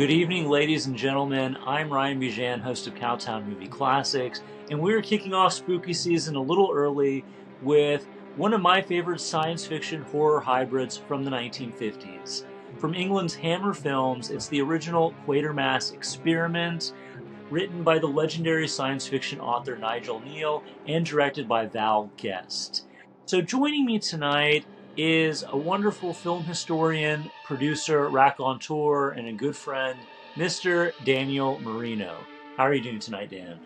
Good evening, ladies and gentlemen. I'm Ryan Bijan, host of COWTOWN Movie Classics, and we're kicking off spooky season a little early with one of my favorite science fiction horror hybrids from the 1950s. From England's Hammer Films, it's the original Quatermass Experiment, written by the legendary science fiction author Nigel Kneale and directed by VAL Guest. So joining me tonight is a wonderful film historian, producer, raconteur, and a good friend, Mr. Daniel Marino. How are you doing tonight, Dan?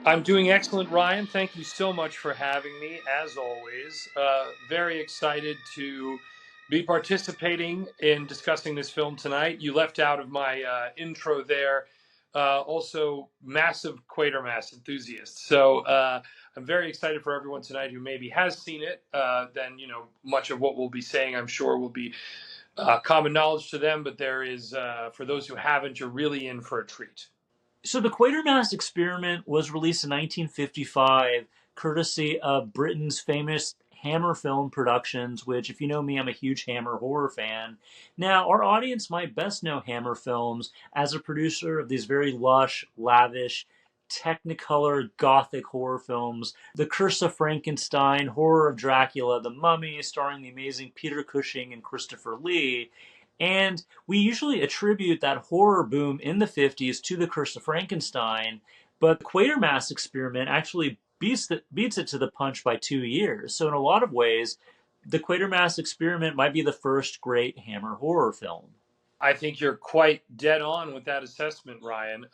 I'm doing excellent, Ryan. Thank you so much for having me, as always. Very excited to be participating in discussing this film tonight. You left out of my intro there, also massive Quatermass enthusiast. So I'm very excited for everyone tonight who maybe has seen it. Then, much of what we'll be saying, I'm sure, will be common knowledge to them. But there is, for those who haven't, you're really in for a treat. So the Quatermass Experiment was released in 1955, courtesy of Britain's famous Hammer Film Productions, which, if you know me, I'm a huge Hammer horror fan. Now, our audience might best know Hammer Films as a producer of these very lush, lavish, technicolor gothic horror films: The Curse of Frankenstein, Horror of Dracula, The Mummy, starring the amazing Peter Cushing and Christopher Lee. And we usually attribute that horror boom in the 50s to The Curse of Frankenstein, but the Quatermass Experiment actually beats it to the punch by 2 years. So in a lot of ways, the Quatermass Experiment might be the first great Hammer horror film. I think you're quite dead on with that assessment, Ryan.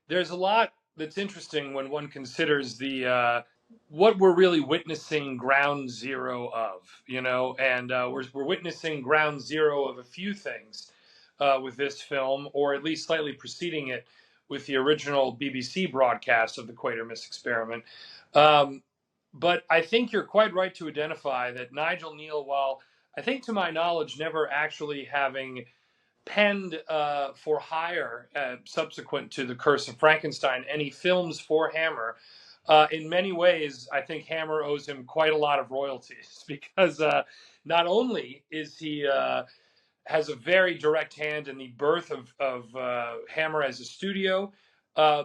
There's a lot that's interesting when one considers the what we're really witnessing ground zero of, and we're witnessing ground zero of a few things with this film, or at least slightly preceding it with the original BBC broadcast of the Quatermass Experiment. But I think you're quite right to identify that Nigel Kneale, while I think to my knowledge never actually having penned for hire subsequent to The Curse of Frankenstein any films for Hammer, in many ways I think Hammer owes him quite a lot of royalties because not only is he has a very direct hand in the birth of Hammer as a studio.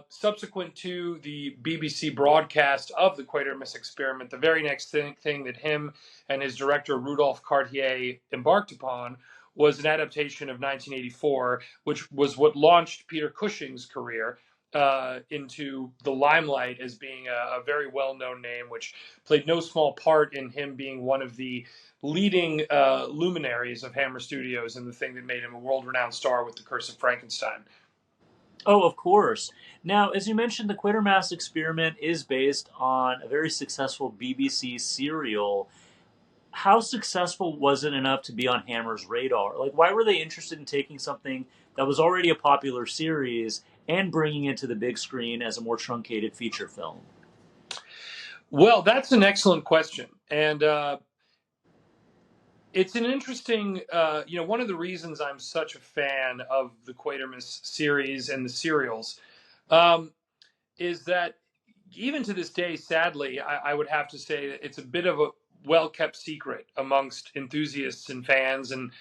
Subsequent to the BBC broadcast of the Quatermass Experiment, the very next thing that him and his director Rudolph Cartier embarked upon was an adaptation of 1984, which was what launched Peter Cushing's career into the limelight as being a very well-known name, which played no small part in him being one of the leading luminaries of Hammer Studios and the thing that made him a world-renowned star with The Curse of Frankenstein. Oh, of course. Now, as you mentioned, the Quatermass Experiment is based on a very successful BBC serial. How successful was it enough to be on Hammer's radar? Like, why were they interested in taking something that was already a popular series and bringing it to the big screen as a more truncated feature film? Well, that's an excellent question. And it's an interesting, one of the reasons I'm such a fan of the Quatermass series and the serials is that even to this day, sadly, I would have to say that it's a bit of a well-kept secret amongst enthusiasts and fans and,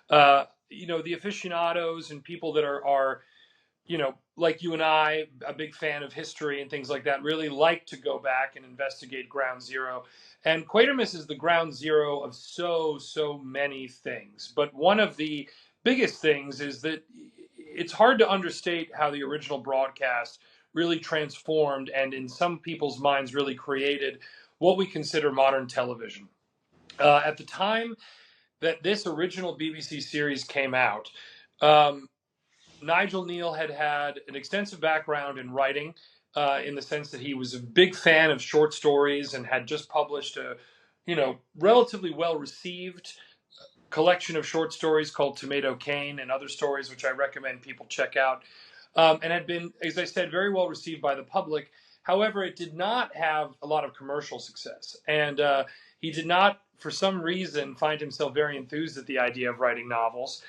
the aficionados and people that are like you and I, a big fan of history and things like that, really like to go back and investigate ground zero. And Quatermass is the ground zero of so many things. But one of the biggest things is that it's hard to understate how the original broadcast really transformed and in some people's minds really created what we consider modern television. At the time that this original BBC series came out, Nigel Kneale had an extensive background in writing, in the sense that he was a big fan of short stories and had just published a, relatively well-received collection of short stories called Tomato Cane and other stories, which I recommend people check out, and had been, as I said, very well received by the public. However, it did not have a lot of commercial success, and he did not, for some reason, find himself very enthused at the idea of writing novels.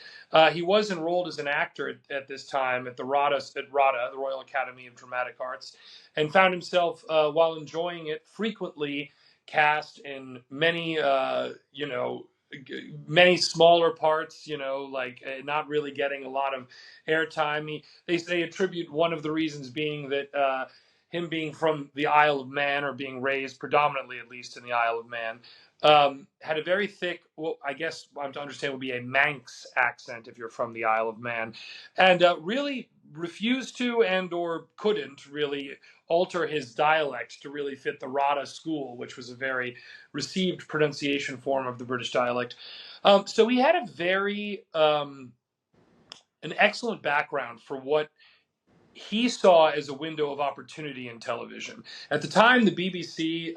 He was enrolled as an actor at this time at RADA, the Royal Academy of Dramatic Arts, and found himself, while enjoying it, frequently cast in many, many smaller parts, like not really getting a lot of airtime. They attribute one of the reasons being that him being from the Isle of Man, or being raised predominantly, at least, in the Isle of Man, had a very thick, well, I guess I'm to understand would be a Manx accent if you're from the Isle of Man, and really refused to and or couldn't really alter his dialect to really fit the Rada school, which was a very received pronunciation form of the British dialect. So he had a very an excellent background for what he saw as a window of opportunity in television. At the time, the BBC,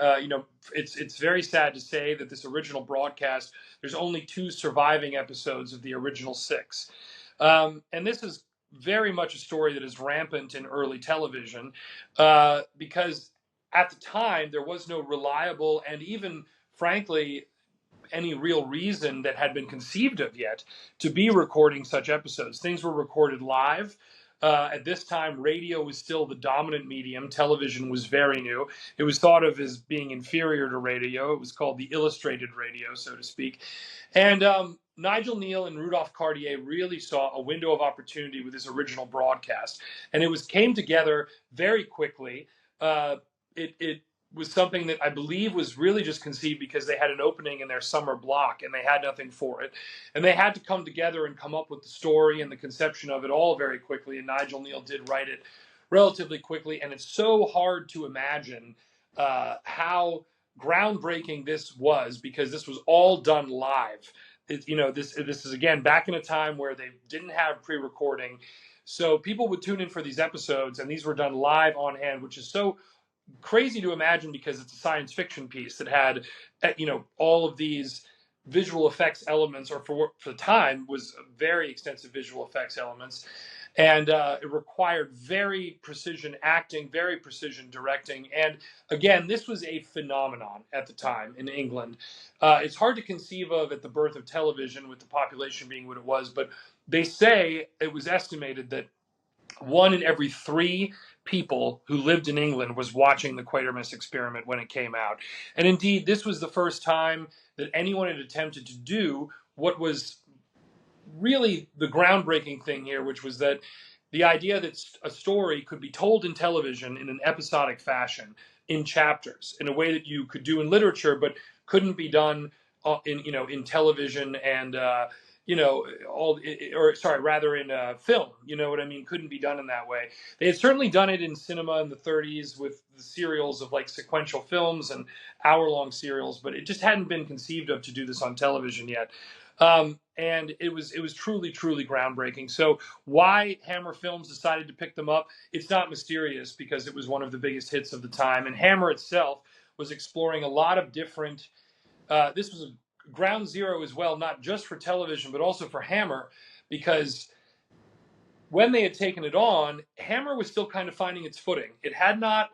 it's very sad to say that this original broadcast, there's only 2 surviving episodes of the original 6. And this is very much a story that is rampant in early television, because at the time, there was no reliable, and even, frankly, any real reason that had been conceived of yet to be recording such episodes. Things were recorded live. At this time, radio was still the dominant medium. Television was very new. It was thought of as being inferior to radio. It was called the illustrated radio, so to speak. And Nigel Kneale and Rudolph Cartier really saw a window of opportunity with this original broadcast, and it came together very quickly. It was something that I believe was really just conceived because they had an opening in their summer block and they had nothing for it. And they had to come together and come up with the story and the conception of it all very quickly. And Nigel Kneale did write it relatively quickly. And it's so hard to imagine how groundbreaking this was, because this was all done live. This is, again, back in a time where they didn't have pre-recording. So people would tune in for these episodes, and these were done live on hand, which is so crazy to imagine because it's a science fiction piece that had, all of these visual effects elements, or for the time was very extensive visual effects elements. And it required very precision acting, very precision directing. And again, this was a phenomenon at the time in England. It's hard to conceive of at the birth of television with the population being what it was, but they say it was estimated that 1 in every 3 people who lived in England was watching the Quatermass Experiment when it came out. And indeed, this was the first time that anyone had attempted to do what was really the groundbreaking thing here, which was that the idea that a story could be told in television in an episodic fashion, in chapters, in a way that you could do in literature, but couldn't be done in television and in film. You know what I mean? Couldn't be done in that way. They had certainly done it in cinema in the 30s with the serials of like sequential films and hour-long serials, but it just hadn't been conceived of to do this on television yet. And it was truly, truly groundbreaking. So why Hammer Films decided to pick them up, it's not mysterious, because it was one of the biggest hits of the time. And Hammer itself was exploring a lot of different, this was a ground zero as well, not just for television, but also for Hammer, because when they had taken it on, Hammer was still kind of finding its footing. It had not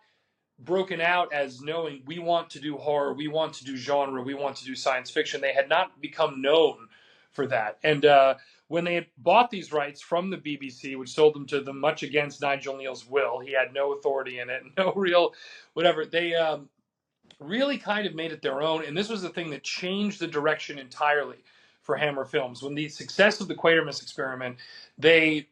broken out as knowing we want to do horror, we want to do genre, we want to do science fiction. They had not become known for that. And when they had bought these rights from the BBC, which sold them to them much against Nigel Kneale's will, he had no authority in it, no real whatever, they really kind of made it their own. And this was the thing that changed the direction entirely for Hammer Films. When the success of the Quatermass Experiment, they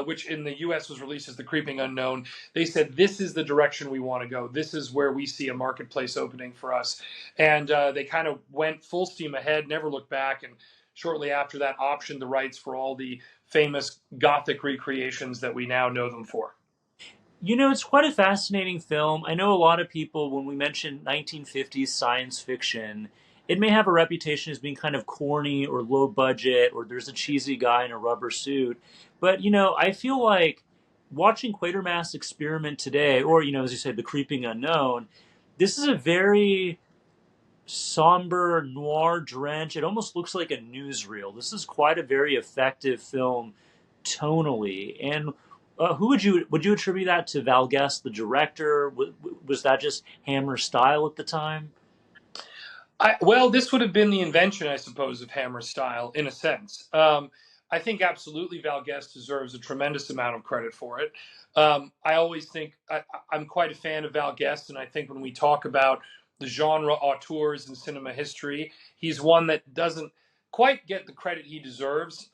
which in the US was released as The Creeping Unknown, they said, this is the direction we want to go. This is where we see a marketplace opening for us. And they kind of went full steam ahead, never looked back, and shortly after that optioned the rights for all the famous Gothic recreations that we now know them for. It's quite a fascinating film. I know a lot of people, when we mention 1950s science fiction, it may have a reputation as being kind of corny or low budget, or there's a cheesy guy in a rubber suit. But, I feel like watching Quatermass Experiment today, or, as you said, The Creeping Unknown, this is a very somber, noir drench. It almost looks like a newsreel. This is quite a very effective film tonally. And who would you attribute that to? Val Guest, the director? Was that just Hammer's style at the time? Well, this would have been the invention, I suppose, of Hammer style, in a sense. I think absolutely Val Guest deserves a tremendous amount of credit for it. I always think I'm quite a fan of Val Guest, and I think when we talk about the genre auteurs in cinema history. He's one that doesn't quite get the credit he deserves.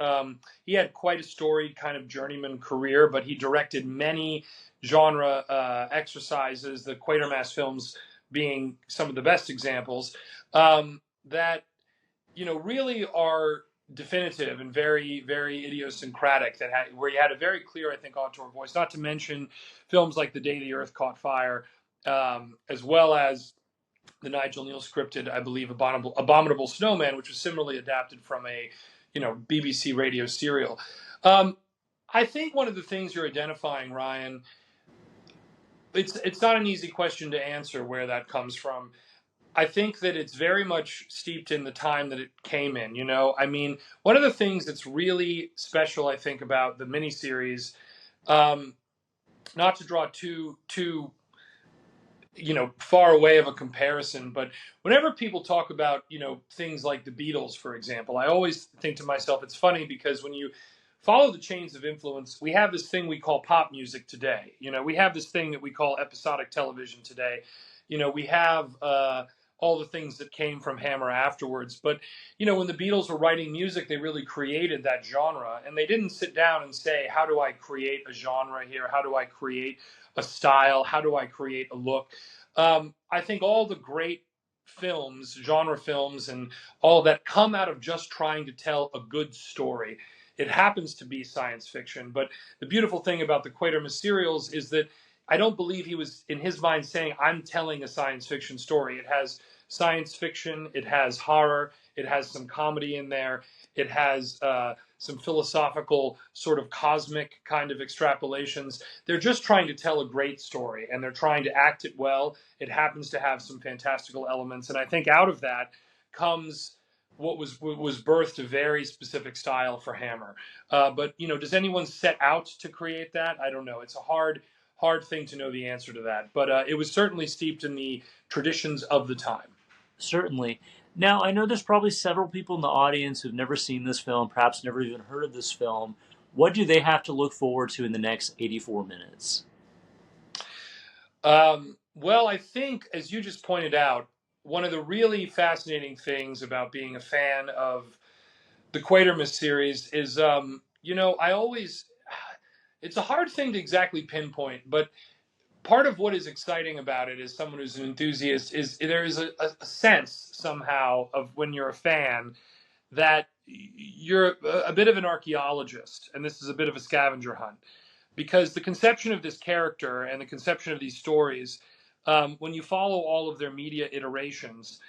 He had quite a storied kind of journeyman career, but he directed many genre exercises, the Quatermass films being some of the best examples, that really are definitive and very, very idiosyncratic. Where he had a very clear, I think, auteur voice. Not to mention films like The Day the Earth Caught Fire, as well as the Nigel Kneale scripted, I believe, Abominable Snowman, which was similarly adapted from a BBC radio serial. I think one of the things you're identifying, Ryan, it's not an easy question to answer where that comes from. I think that it's very much steeped in the time that it came in. I mean, one of the things that's really special, I think, about the miniseries, not to draw too far away of a comparison, but whenever people talk about things like the Beatles, for example, I always think to myself, it's funny because when you follow the chains of influence, we have this thing we call pop music today. We have this thing that we call episodic television today. We have all the things that came from Hammer afterwards. But, when the Beatles were writing music, they really created that genre. And they didn't sit down and say, how do I create a genre here? How do I create a style? How do I create a look? I think all the great films, genre films, and all that come out of just trying to tell a good story. It happens to be science fiction. But the beautiful thing about the Quatermass serials is that I don't believe he was, in his mind, saying, I'm telling a science fiction story. It has science fiction, it has horror, it has some comedy in there, it has some philosophical sort of cosmic kind of extrapolations. They're just trying to tell a great story, and they're trying to act it well. It happens to have some fantastical elements, and I think out of that comes what was birthed a very specific style for Hammer. But does anyone set out to create that? I don't know. It's a hard thing to know the answer to that. But it was certainly steeped in the traditions of the time. Certainly. Now, I know there's probably several people in the audience who've never seen this film, perhaps never even heard of this film. What do they have to look forward to in the next 84 minutes? Well, I think, as you just pointed out, one of the really fascinating things about being a fan of the Quatermass series is, it's a hard thing to exactly pinpoint, but part of what is exciting about it as someone who's an enthusiast is there is a sense somehow of when you're a fan that you're a bit of an archaeologist, and this is a bit of a scavenger hunt, because the conception of this character and the conception of these stories, when you follow all of their media iterations,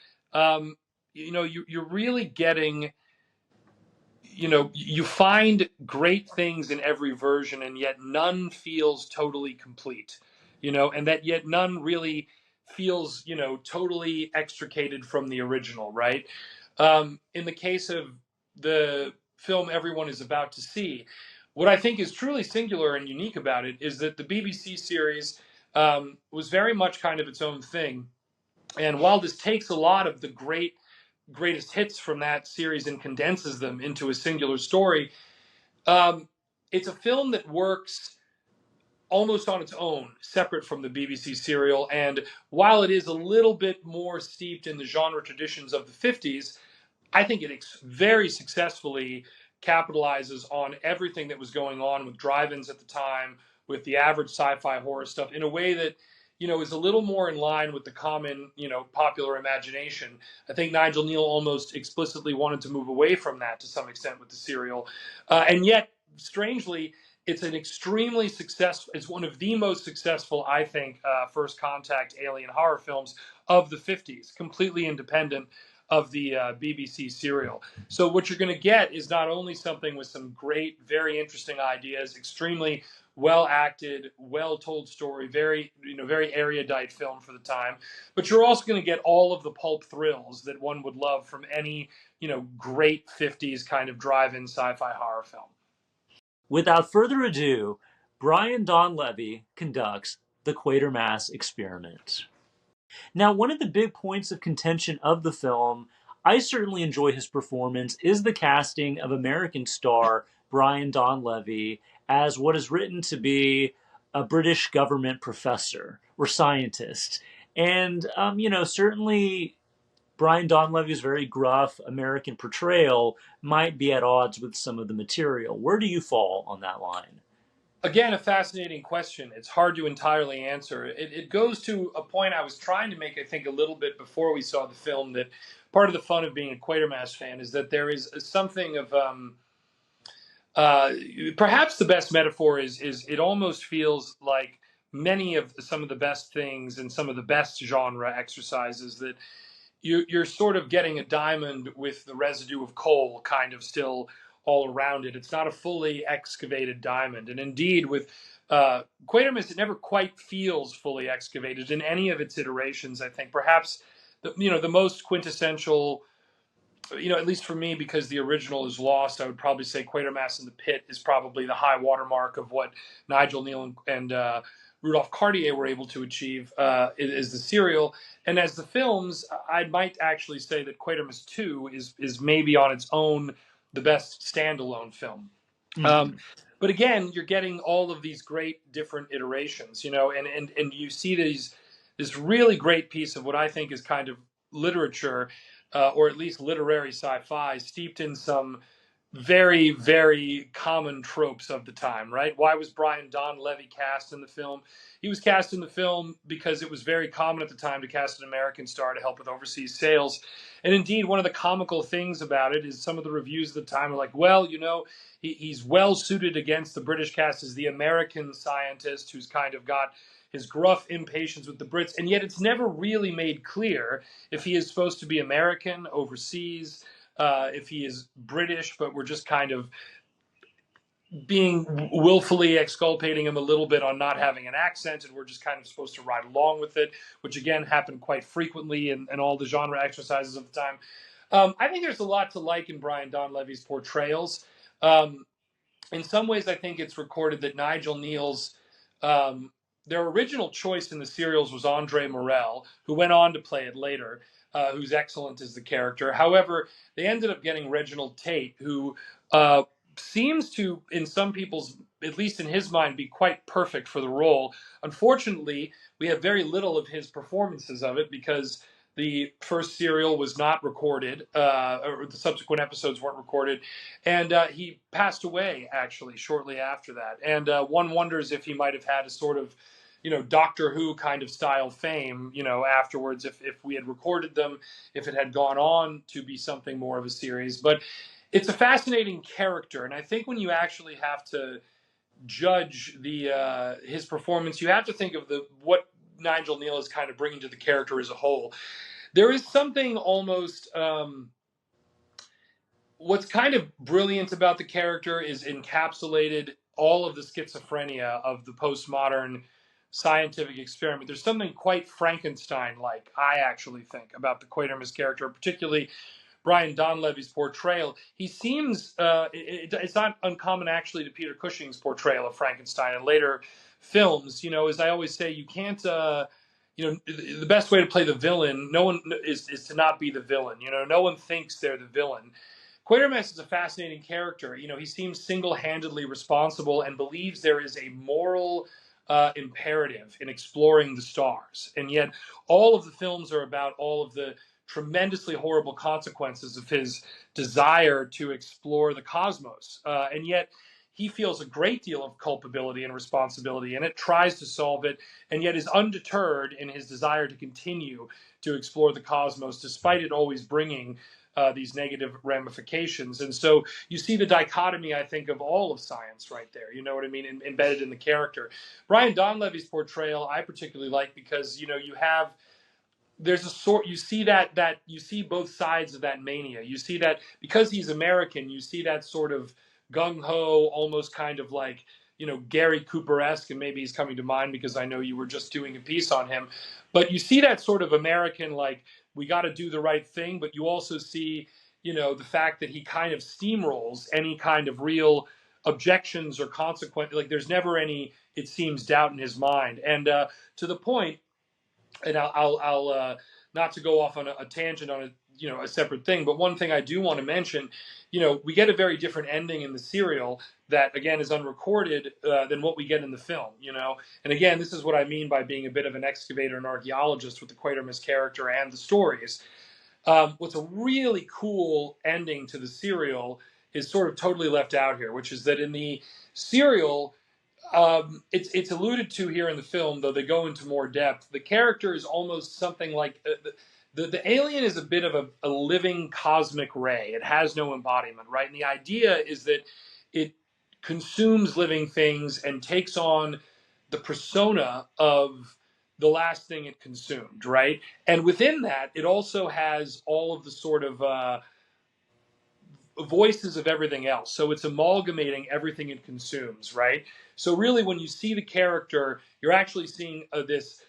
you're really getting, you find great things in every version, and yet none feels totally complete, and that yet none really feels, totally extricated from the original, right? In the case of the film everyone is about to see, what I think is truly singular and unique about it is that the BBC series was very much kind of its own thing. And while this takes a lot of the greatest hits from that series and condenses them into a singular story, it's a film that works almost on its own, separate from the BBC serial. And while it is a little bit more steeped in the genre traditions of the 50s, I think it very successfully capitalizes on everything that was going on with drive-ins at the time, with the average sci-fi horror stuff, in a way that is a little more in line with the common, popular imagination. I think Nigel Kneale almost explicitly wanted to move away from that to some extent with the serial. And yet, strangely, it's an extremely successful, it's one of the most successful, I think, first contact alien horror films of the 50s, completely independent of the BBC serial. So what you're going to get is not only something with some great, very interesting ideas, extremely well acted, well told story, very erudite film for the time, but you're also going to get all of the pulp thrills that one would love from any great 50s kind of drive-in sci-fi horror film. Without further ado, Brian Donlevy conducts the Quatermass Experiment. Now, one of the big points of contention of the film, I certainly enjoy his performance, is the casting of American star Brian Donlevy as what is written to be a British government professor or scientist. And, certainly Brian Donlevy's very gruff American portrayal might be at odds with some of the material. Where do you fall on that line? Again, a fascinating question. It's hard to entirely answer. It goes to a point I was trying to make, I think, a little bit before we saw the film, that part of the fun of being a Quatermass fan is that there is something of uh, perhaps the best metaphor is it almost feels like many of some of the best things and some of the best genre exercises that you're sort of getting a diamond with the residue of coal kind of still all around it. It's not a fully excavated diamond. And indeed, with Quatermass, it never quite feels fully excavated in any of its iterations. I think perhaps the most quintessential, at least for me, because the original is lost, I would probably say Quatermass in the Pit is probably the high watermark of what Nigel Kneale and Rudolph Cartier were able to achieve is the serial. And as the films, I might actually say that Quatermass 2 is maybe on its own the best standalone film. Um, Mm-hmm. but again, you're getting all of these great different iterations, and you see this really great piece of what I think is kind of literature, or at least literary sci-fi, steeped in some very, very common tropes of the time, right? Why was Brian Donlevy cast in the film? He was cast in the film because it was very common at the time to cast an American star to help with overseas sales. And indeed, one of the comical things about it is some of the reviews at the time are like, well, he's well suited against the British cast as the American scientist who's kind of got his gruff impatience with the Brits. And yet it's never really made clear if he is supposed to be American, overseas, if he is British, but we're just kind of being willfully exculpating him a little bit on not having an accent, and we're just kind of supposed to ride along with it, which again happened quite frequently in all the genre exercises of the time. I think there's a lot to like in Brian Donlevy's portrayals. Um, in some ways, I think it's recorded that Nigel Kneale's um, their original choice in the serials was Andre Morel, who went on to play it later, who's excellent as the character. However, they ended up getting Reginald Tate, who seems to, in some people's, at least in his mind, be quite perfect for the role. Unfortunately, we have very little of his performances of it because the first serial was not recorded, or the subsequent episodes weren't recorded, and he passed away actually shortly after that. And one wonders if he might have had a sort of, Doctor Who kind of style fame, afterwards, if we had recorded them, if it had gone on to be something more of a series. But it's a fascinating character, and I think when you actually have to judge the his performance, you have to think of what Nigel Kneale is kind of bringing to the character as a whole. There is something almost. What's kind of brilliant about the character is encapsulated all of the schizophrenia of the postmodern scientific experiment. There's something quite Frankenstein-like, I actually think, about the Quatermass character, particularly Brian Donlevy's portrayal. He seems, it's not uncommon actually to Peter Cushing's portrayal of Frankenstein in later films. As I always say, you can't, the best way to play the villain, no one is to not be the villain. No one thinks they're the villain. Quatermass is a fascinating character. He seems single-handedly responsible and believes there is a moral imperative in exploring the stars. And yet all of the films are about all of the tremendously horrible consequences of his desire to explore the cosmos. And yet he feels a great deal of culpability and responsibility in it, tries to solve it, and yet is undeterred in his desire to continue to explore the cosmos, despite it always bringing these negative ramifications. And so you see the dichotomy, I think, of all of science right there. You know what I mean? Embedded in the character. Brian Donlevy's portrayal I particularly like because, you have there's a sort you see that you see both sides of that mania. You see that because he's American, you see that sort of gung ho, almost kind of like Gary Cooper-esque, and maybe he's coming to mind because I know you were just doing a piece on him. But you see that sort of American, like we got to do the right thing, but you also see the fact that he kind of steamrolls any kind of real objections or consequence. Like there's never any, it seems, doubt in his mind, and to the point, and I'll not to go off on a tangent on a separate thing. But one thing I do want to mention, we get a very different ending in the serial that, again, is unrecorded than what we get in the film. And again, this is what I mean by being a bit of an excavator and archaeologist with the Quatermass character and the stories. What's a really cool ending to the serial is sort of totally left out here, which is that in the serial, it's alluded to here in the film, though they go into more depth. The character is almost something like the alien is a bit of a living cosmic ray. It has no embodiment, right? And the idea is that it consumes living things and takes on the persona of the last thing it consumed, right? And within that, it also has all of the sort of voices of everything else. So it's amalgamating everything it consumes, right? So really, when you see the character, you're actually seeing this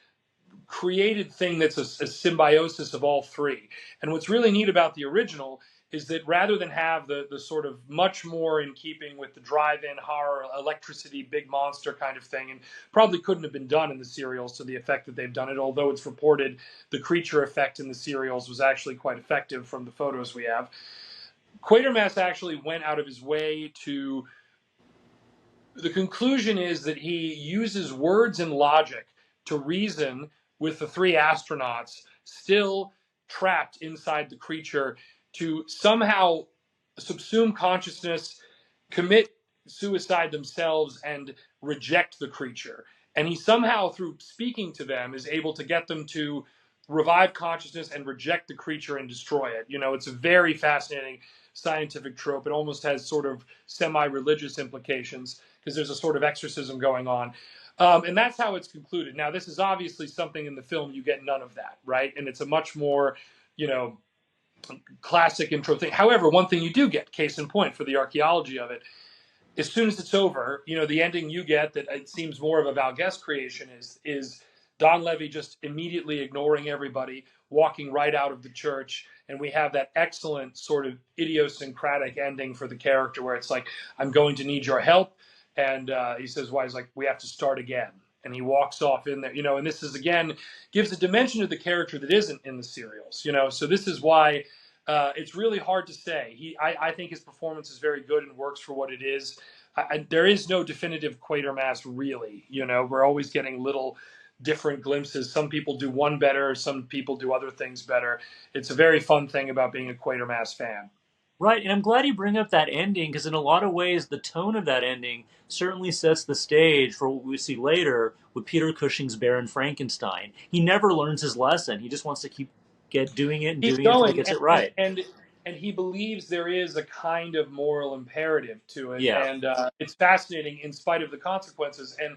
created thing that's a symbiosis of all three. And what's really neat about the original is that rather than have the sort of much more in keeping with the drive-in horror, electricity, big monster kind of thing, and probably couldn't have been done in the serials to the effect that they've done it, although it's reported the creature effect in the serials was actually quite effective from the photos we have. Quatermass actually went out of his way to... The conclusion is that he uses words and logic to reason with the three astronauts still trapped inside the creature to somehow subsume consciousness, commit suicide themselves, and reject the creature. And he somehow, through speaking to them, is able to get them to revive consciousness and reject the creature and destroy it. It's a very fascinating scientific trope. It almost has sort of semi-religious implications because there's a sort of exorcism going on. And that's how it's concluded. Now, this is obviously something in the film you get none of that, right? And it's a much more, classic intro thing. However, one thing you do get, case in point for the archaeology of it, as soon as it's over, the ending you get that it seems more of a Val Guest creation is Donlevy just immediately ignoring everybody, walking right out of the church, and we have that excellent sort of idiosyncratic ending for the character where it's like, I'm going to need your help. And he says, why? He's like, we have to start again. And he walks off in there, and this is, again, gives a dimension to the character that isn't in the serials, so this is why it's really hard to say. I think his performance is very good and works for what it is. There is no definitive Quatermass, really. We're always getting little different glimpses. Some people do one better, some people do other things better. It's a very fun thing about being a Quatermass fan. Right, and I'm glad you bring up that ending because in a lot of ways the tone of that ending certainly sets the stage for what we see later with Peter Cushing's Baron Frankenstein. He never learns his lesson. He just wants to keep doing it and Keep doing it until he going, gets it right. and he believes there is a kind of moral imperative to it, Yeah, and it's fascinating in spite of the consequences. And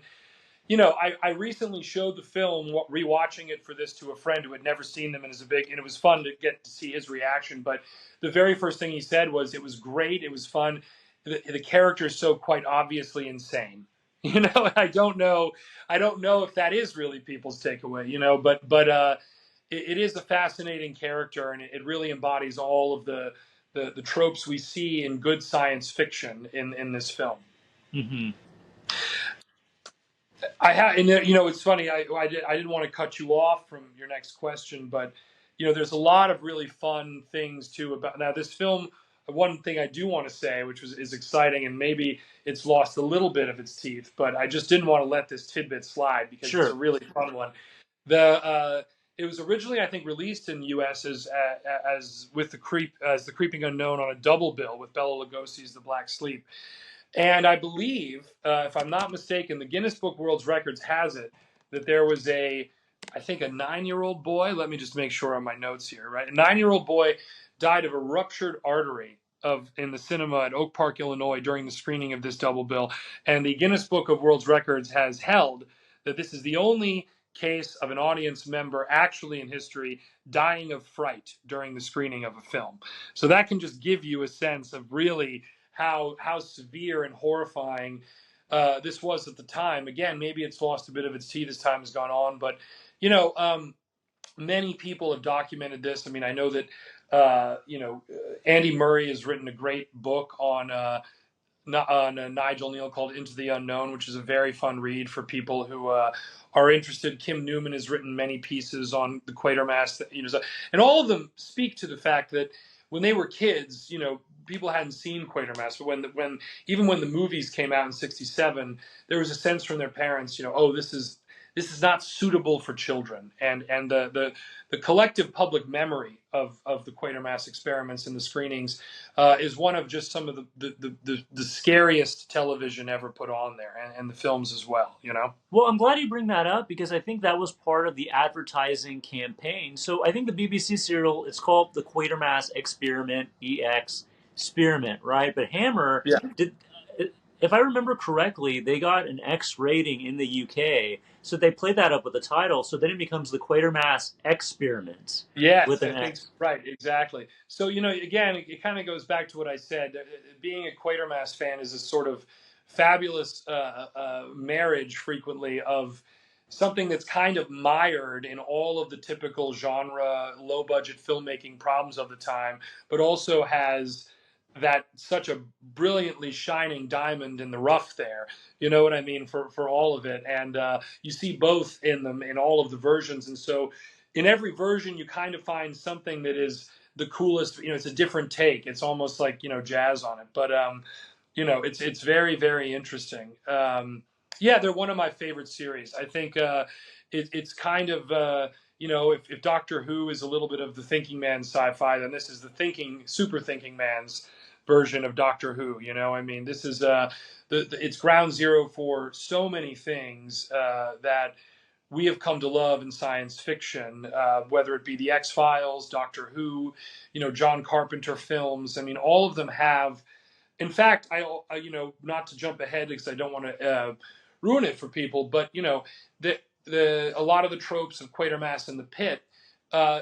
I recently showed the film, rewatching it for this to a friend who had never seen them, and it was fun to get to see his reaction. But the very first thing he said was, "It was great. It was fun. The character is so quite obviously insane." I don't know if that is really people's takeaway. But it is a fascinating character, and it really embodies all of the tropes we see in good science fiction in this film. Mm-hmm. It's funny. I didn't want to cut you off from your next question, but there's a lot of really fun things too about now this film. One thing I do want to say, which is exciting, and maybe it's lost a little bit of its teeth, but I just didn't want to let this tidbit slide because it's a really fun one. It was originally, I think, released in the U.S. as the Creeping Unknown on a double bill with Bela Lugosi's The Black Sleep. And I believe, if I'm not mistaken, the Guinness Book World Records has it that there was I think a 9-year-old boy. Let me just make sure on my notes here, right? A 9-year-old boy died of a ruptured artery in the cinema at Oak Park, Illinois, during the screening of this double bill. And the Guinness Book of World Records has held that this is the only case of an audience member actually in history dying of fright during the screening of a film. So that can just give you a sense of really how severe and horrifying this was at the time. Again, maybe it's lost a bit of its teeth as time has gone on, but many people have documented this. I mean, I know that Andy Murray has written a great book on Nigel Kneale called Into the Unknown, which is a very fun read for people who are interested. Kim Newman has written many pieces on the Quatermass, and all of them speak to the fact that when they were kids, people hadn't seen Quatermass, but even when the movies came out in '67, there was a sense from their parents, oh, this is not suitable for children, and the collective public memory of the Quatermass experiments and the screenings is one of just some of the scariest television ever put on there, and the films as well. Well, I'm glad you bring that up because I think that was part of the advertising campaign. So I think the BBC serial, it's called the Quatermass Experiment, EX Experiment, right? But Hammer Yeah. did, if I remember correctly, they got an X rating in the UK, so they played that up with the title. So then it becomes the Quatermass Experiment with Yes, I an think X. right, exactly. So, again, it kind of goes back to what I said. Being a Quatermass fan is a sort of fabulous marriage frequently of something that's kind of mired in all of the typical genre, low budget filmmaking problems of the time, but also has that such a brilliantly shining diamond in the rough there. You know what I mean? For all of it. And you see both in them in all of the versions. And so, in every version you kind of find something that is the coolest. It's a different take. It's almost like jazz on it, but it's very, very interesting. Yeah, they're one of my favorite series. I think it's kind of if Doctor Who is a little bit of the thinking man's sci-fi, then this is the super thinking man's version of Doctor Who. I mean, this is it's ground zero for so many things that we have come to love in science fiction, whether it be the X-Files, Doctor Who, John Carpenter films. I mean, all of them have. In fact, not to jump ahead because I don't want to ruin it for people, but a lot of the tropes of Quatermass and the Pit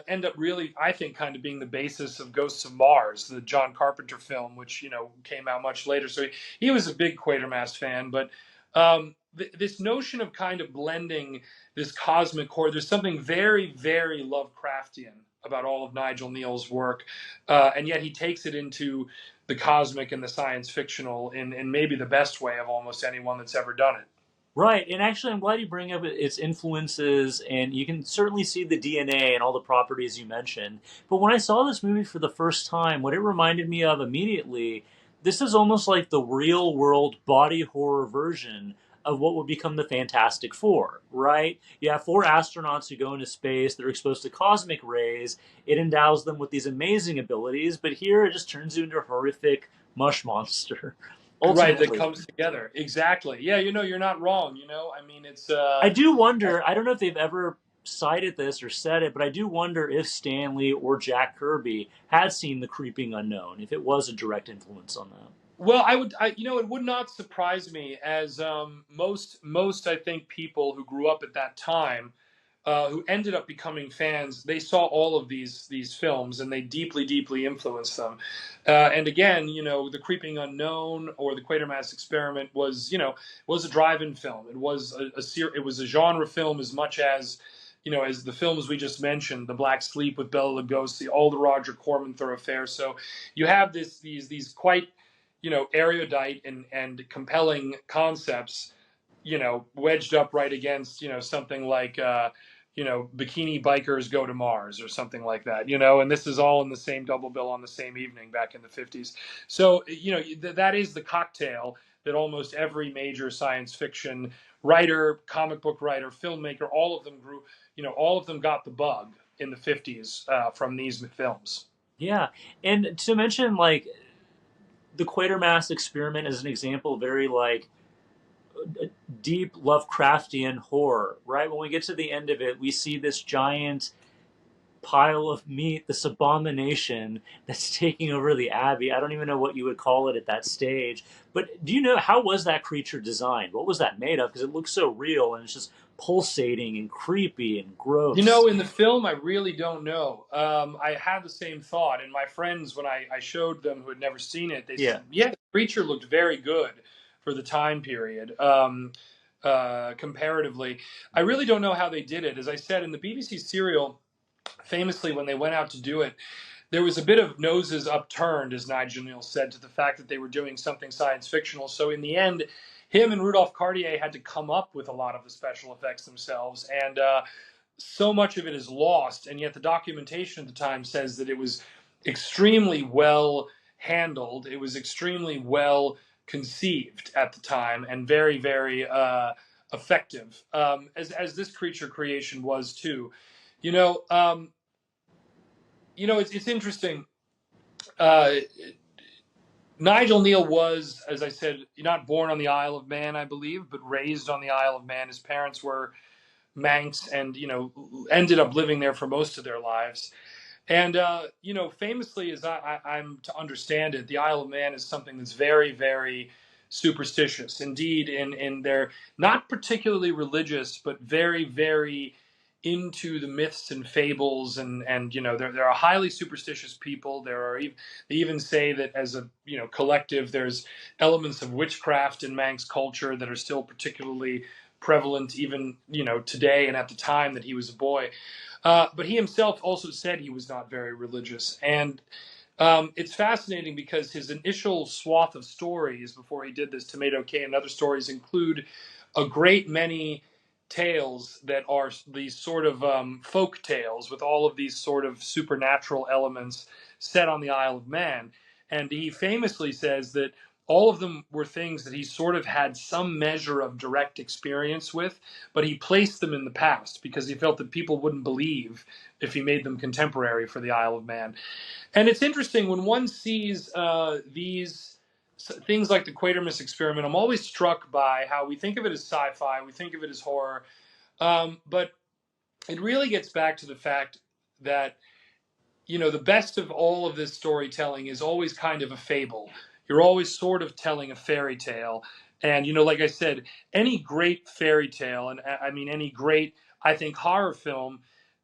end up really, I think, kind of being the basis of Ghosts of Mars, the John Carpenter film, which came out much later. So he was a big Quatermass fan, but this notion of kind of blending this cosmic horror, there's something very, very Lovecraftian about all of Nigel Kneale's work, and yet he takes it into the cosmic and the science fictional in maybe the best way of almost anyone that's ever done it. Right, and actually, I'm glad you bring up its influences, and you can certainly see the DNA and all the properties you mentioned. But when I saw this movie for the first time, what it reminded me of immediately, this is almost like the real world body horror version of what would become the Fantastic Four, right? You have four astronauts who go into space, they're exposed to cosmic rays, it endows them with these amazing abilities, but here it just turns you into a horrific mush monster. Right, that Ultimately. comes together. Exactly. Yeah, you're not wrong. I mean, it's I do wonder, I don't know if they've ever cited this or said it, but I do wonder if Stanley or Jack Kirby had seen The Creeping Unknown, if it was a direct influence on that. well, it would not surprise me, as most I think people who grew up at that time, who ended up becoming fans, they saw all of these films and they deeply, deeply influenced them. And again, The Creeping Unknown or the Quatermass Experiment was a drive-in film. It was it was a genre film as much as as the films we just mentioned, The Black Sleep with Bela Lugosi, all the Roger Corman thoroughfares. So you have these quite erudite and compelling concepts, wedged up right against, something like, Bikini Bikers Go to Mars or something like that, and this is all in the same double bill on the same evening back in the 50s. So, that is the cocktail that almost every major science fiction writer, comic book writer, filmmaker, all of them all of them got the bug in the 50s from these films. Yeah, and to mention, like, the Quatermass Experiment is an example of very, like, deep Lovecraftian horror, right? When we get to the end of it, we see this giant pile of meat, this abomination that's taking over the abbey. I don't even know what you would call it at that stage. But do you know, how was that creature designed? What was that made of? Because it looks so real and it's just pulsating and creepy and gross. In the film, I really don't know. I had the same thought, and my friends, when I showed them who had never seen it, they Yeah. said, "Yeah, the creature looked very good for the time period, comparatively." I really don't know how they did it. As I said in the BBC serial, famously, when they went out to do it, there was a bit of noses upturned, as Nigel Kneale said, to the fact that they were doing something science fictional. So in the end, him and Rudolph Cartier had to come up with a lot of the special effects themselves, and so much of it is lost. And yet the documentation at the time says that it was extremely well handled. It was extremely well conceived at the time, and very, very effective, as this creature creation was too. You know, it's interesting. Uh, Nigel Kneale was, as I said, not born on the Isle of Man, I believe, but raised on the Isle of Man. His parents were Manx, and ended up living there for most of their lives. And famously, as I'm to understand it, the Isle of Man is something that's very, very superstitious. Indeed, in they're not particularly religious, but very, very into the myths and fables, and they're a highly superstitious people. They even say that as a collective, there's elements of witchcraft in Manx culture that are still particularly prevalent even today and at the time that he was a boy. But he himself also said he was not very religious. And it's fascinating because his initial swath of stories before he did this, Tomato Cane and other stories, include a great many tales that are these sort of folk tales with all of these sort of supernatural elements set on the Isle of Man. And he famously says that all of them were things that he sort of had some measure of direct experience with, but he placed them in the past because he felt that people wouldn't believe if he made them contemporary for the Isle of Man. And it's interesting when one sees these things like the Quatermass experiment. I'm always struck by how we think of it as sci-fi, we think of it as horror, but it really gets back to the fact that the best of all of this storytelling is always kind of a fable. You're always sort of telling a fairy tale. And, like I said, any great fairy tale, and I mean any great, I think, horror film,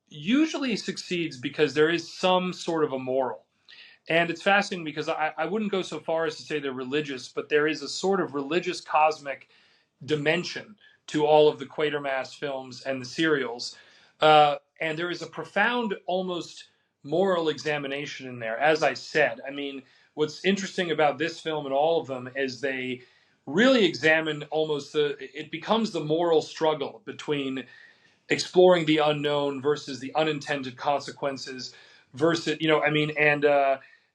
usually succeeds because there is some sort of a moral. And it's fascinating because I wouldn't go so far as to say they're religious, but there is a sort of religious cosmic dimension to all of the Quatermass films and the serials. And there is a profound, almost moral examination in there. As I said, I mean, what's interesting about this film and all of them is they really examine it becomes the moral struggle between exploring the unknown versus the unintended consequences versus, and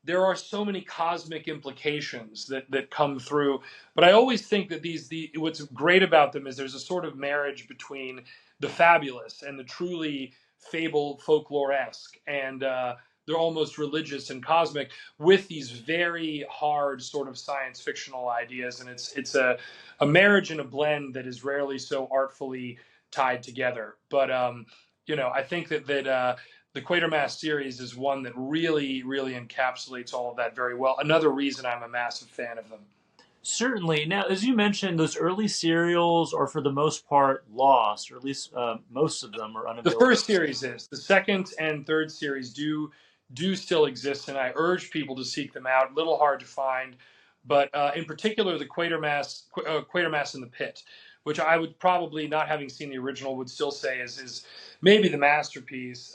there are so many cosmic implications that come through. But I always think that what's great about them is there's a sort of marriage between the fabulous and the truly fable folklore-esque, and they're almost religious and cosmic with these very hard sort of science fictional ideas. And it's a marriage and a blend that is rarely so artfully tied together. But I think that the Quatermass series is one that really, really encapsulates all of that very well. Another reason I'm a massive fan of them. Certainly. Now, as you mentioned, those early serials are for the most part lost, or at least most of them are The unavailable. first series is. The second and third series do still exist, and I urge people to seek them out. A little hard to find, but in particular, the Quatermass in the Pit, which I would probably, not having seen the original, would still say is maybe the masterpiece.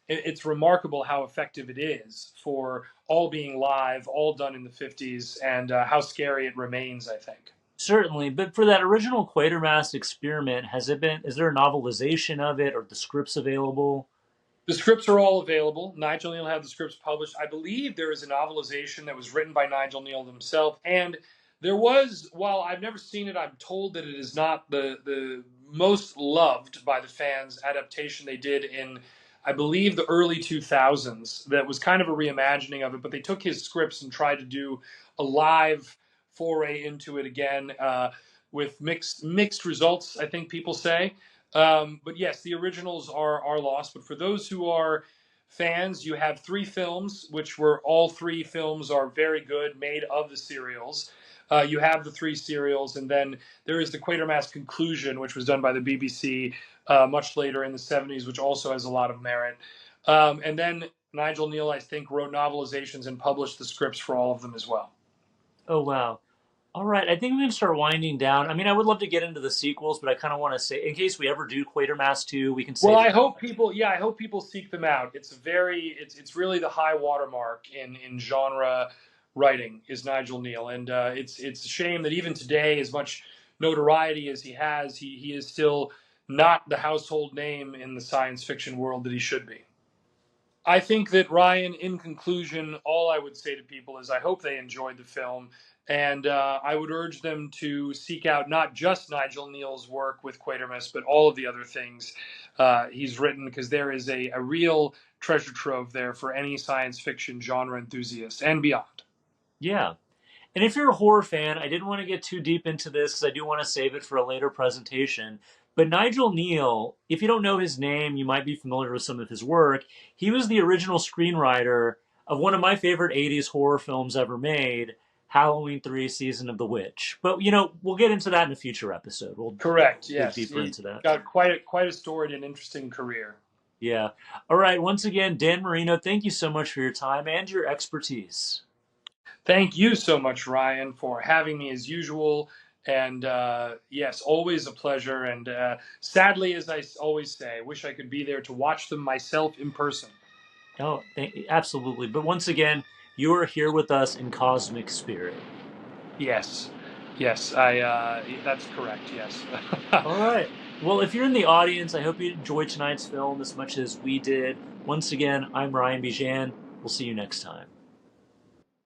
It's remarkable how effective it is for all being live, all done in the 50s, and how scary it remains, I think. Certainly, but for that original Quatermass experiment, is there a novelization of it or the scripts available? The scripts are all available. Nigel Kneale had the scripts published. I believe there is a novelization that was written by Nigel Kneale himself. And there was, while I've never seen it, I'm told that it is not the most loved by the fans adaptation they did in, I believe, the early 2000s. That was kind of a reimagining of it, but they took his scripts and tried to do a live foray into it again, with mixed results, I think people say. But yes, the originals are lost. But for those who are fans, you have three films, which were all three films are very good, made of the serials. You have the three serials, and then there is the Quatermass Conclusion, which was done by the BBC much later in the 70s, which also has a lot of merit. And then Nigel Kneale, I think, wrote novelizations and published the scripts for all of them as well. Oh, wow. All right, I think we can start winding down. I mean, I would love to get into the sequels, but I kind of want to say, in case we ever do Quatermass 2, we can Well, save it. I hope people, yeah, I hope people seek them out. It's really the high watermark in genre writing is Nigel Kneale, and it's a shame that even today, as much notoriety as he has, he is still not the household name in the science fiction world that he should be. I think that, Ryan, in conclusion, all I would say to people is I hope they enjoyed the film, and I would urge them to seek out not just Nigel Kneale's work with Quatermass, but all of the other things he's written, because there is a real treasure trove there for any science fiction genre enthusiast and beyond. Yeah. And if you're a horror fan, I didn't want to get too deep into this because I do want to save it for a later presentation. But Nigel Kneale, if you don't know his name, you might be familiar with some of his work. He was the original screenwriter of one of my favorite 80s horror films ever made, Halloween 3 Season of the Witch. But, we'll get into that in a future episode. We'll Correct. dig Yes, deeper he into that. got quite a storied and interesting career. Yeah. All right. Once again, Dan Marino, thank you so much for your time and your expertise. Thank you so much, Ryan, for having me as usual. And yes, always a pleasure. And sadly, as I always say, I wish I could be there to watch them myself in person. Oh, absolutely. But once again, you are here with us in cosmic spirit. Yes, yes, I. That's correct. Yes. All right. Well, if you're in the audience, I hope you enjoyed tonight's film as much as we did. Once again, I'm Ryan Bijan. We'll see you next time.